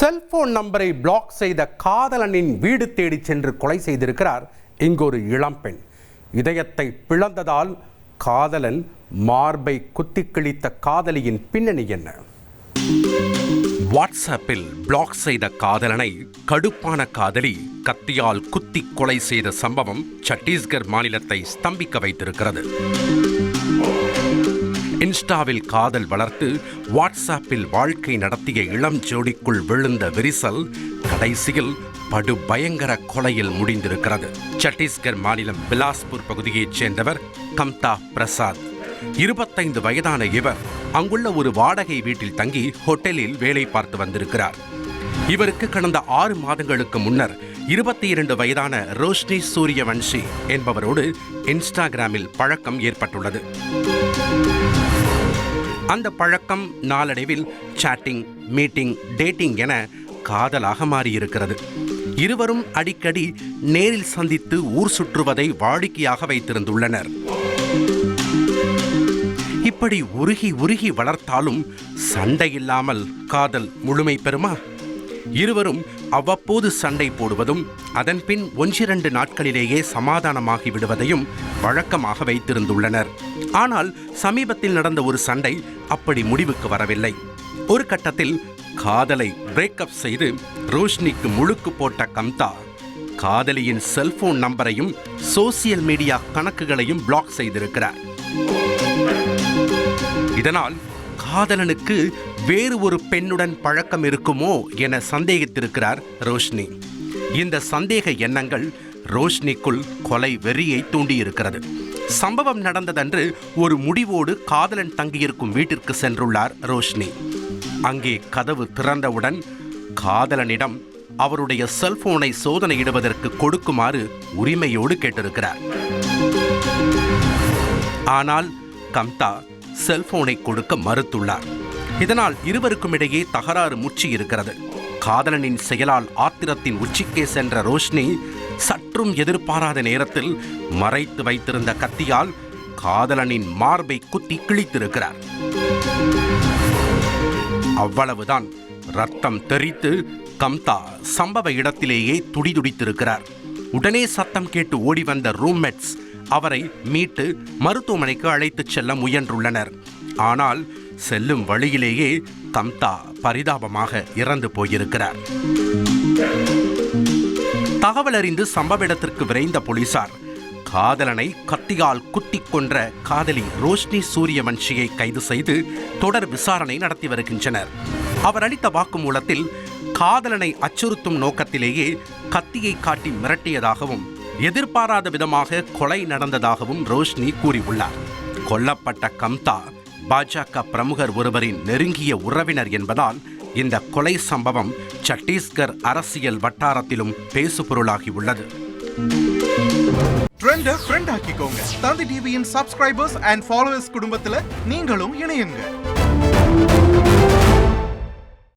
Cellphone நம்பரை black செய்த காதலனின் வீடு தேடி சென்று கொலை செய்திருக்கிறார் இங்கொரு இளம்பெண். இதயத்தை பிளந்ததால் காதலன் மார்பை குத்தி கிழித்த காதலியின் பின்னணி என்ன? வாட்ஸ்அப்பில் பிளாக் செய்த காதலனை கடுப்பான காதலி கத்தியால் குத்தி கொலை செய்த சம்பவம் சத்தீஸ்கர் மாநிலத்தை ஸ்தம்பிக்க வைத்திருக்கிறது. இன்ஸ்டாவில் காதல் வளர்த்து வாட்ஸ்அப்பில் வாழ்க்கை நடத்திய இளம் ஜோடிக்குள் விழுந்த விரிசல் கடைசியில் படு பயங்கர கொலையில் முடிந்திருக்கிறது. சத்தீஸ்கர் மாநிலம் பிலாஸ்பூர் பகுதியைச் சேர்ந்தவர் கம்தா பிரசாத். 25 வயதான இவர் அங்குள்ள ஒரு வாடகை வீட்டில் தங்கி ஹோட்டலில் வேலை பார்த்து வந்திருக்கிறார். இவருக்கு கடந்த 6 மாதங்களுக்கு முன்னர் 22 வயதான ரோஷ்னி சூரியவன்ஷி என்பவரோடு இன்ஸ்டாகிராமில் பழக்கம் ஏற்பட்டுள்ளது. அந்த பழக்கம் நாளடைவில் சாட்டிங், மீட்டிங், டேட்டிங் என காதலாக மாறியிருக்கிறது. இருவரும் அடிக்கடி நேரில் சந்தித்து ஊர் சுற்றுவதை வாடிக்கையாக வைத்திருந்துள்ளனர். இப்படி உருகி வளர்த்தாலும் சண்டை இல்லாமல் காதல் முழுமை பெறுமா? இருவரும் அவ்வப்போது சண்டை போடுவதும் அதன்பின் 1-2 நாட்களிலேயே சமாதானமாகி விடுவதையும் வழக்கமாக வைத்திருந்துள்ளனர். ஆனால் சமீபத்தில் நடந்த ஒரு சண்டை அப்படி முடிவுக்கு வரவில்லை. ஒரு கட்டத்தில் காதலை பிரேக்கப் செய்து ரோஷ்னிக்கு முழுக்கு போட்ட கம்தா காதலியின் செல்போன் நம்பரையும் சோசியல் மீடியா கணக்குகளையும் பிளாக் செய்திருக்கிறார். இதனால் காதலனுக்கு வேறு ஒரு பெண்ணுடன் பழக்கம் இருக்குமோ என சந்தேகித்திருக்கிறார் ரோஷ்னி. இந்த சந்தேக எண்ணங்கள் ரோஷ்னிக்குள் கொலை வெறியை தூண்டியிருக்கிறது. சம்பவம் நடந்ததன்று ஒரு முடிவோடு காதலன் தங்கியிருக்கும் வீட்டிற்கு சென்றுள்ளார் ரோஷ்னி. அங்கே கதவு திறந்தவுடன் காதலனிடம் அவருடைய செல்போனை சோதனையிடுவதற்கு கொடுக்குமாறு உரிமையோடு கேட்டிருக்கிறார். ஆனால் கம்தா செல்போனை கொடுக்க மறுத்துள்ளார். இதனால் இருவருக்கும் இடையே தகராறு முற்றி இருக்கிறது. காதலனின் செயலால் ஆத்திரத்தின் உச்சிக்கே சென்ற ரோஷ்னி சற்றும் எதிர்பாராத நேரத்தில் மறைத்து வைத்திருந்த கத்தியால் காதலனின் மார்பை குத்தி கிழித்திருக்கிறார். அவ்வளவுதான், ரத்தம் தெறித்து கம்தா சம்பவ இடத்திலேயே துடிதுடித்திருக்கிறார். உடனே சத்தம் கேட்டு ஓடி வந்த ரூம்மேட்ஸ் அவரை மீட்டு மருத்துவமனைக்கு அழைத்துச் செல்ல முயன்றுள்ளனர். ஆனால் செல்லும் வழியிலேயே கம்தா பரிதாபமாக இறந்து போயிருக்கிறார். தகவல் அறிந்து சம்பவ இடத்திற்கு விரைந்த போலீசார் காதலனை கத்தியால் குத்தி கொன்ற காதலி ரோஷ்னி சூரியவன்ஷியை கைது செய்து தொடர் விசாரணை நடத்தி வருகின்றனர். அவர் அளித்த வாக்குமூலத்தில் காதலனை அச்சுறுத்தும் நோக்கத்திலேயே கத்தியை காட்டி மிரட்டியதாகவும் எதிர்பாராத விதமாக கொலை நடந்ததாகவும் ரோஷ்னி கூறியுள்ளார். கொல்லப்பட்ட கம்தா பாஜக பிரமுகர் ஒருவரின் நெருங்கிய உறவினர் என்பதால் இந்த கொலை சம்பவம் சத்தீஸ்கர் அரசியல் வட்டாரத்திலும் பேசுபொருளாகியுள்ளது. ட்ரெண்டை ஃப்ரெண்ட் ஆக்கிக்கோங்க. தந்தி டிவியின் சப்ஸ்கிரைபர்ஸ் அண்ட் ஃபாலோவர்ஸ் குடும்பத்தில் நீங்களும் இணையுங்க.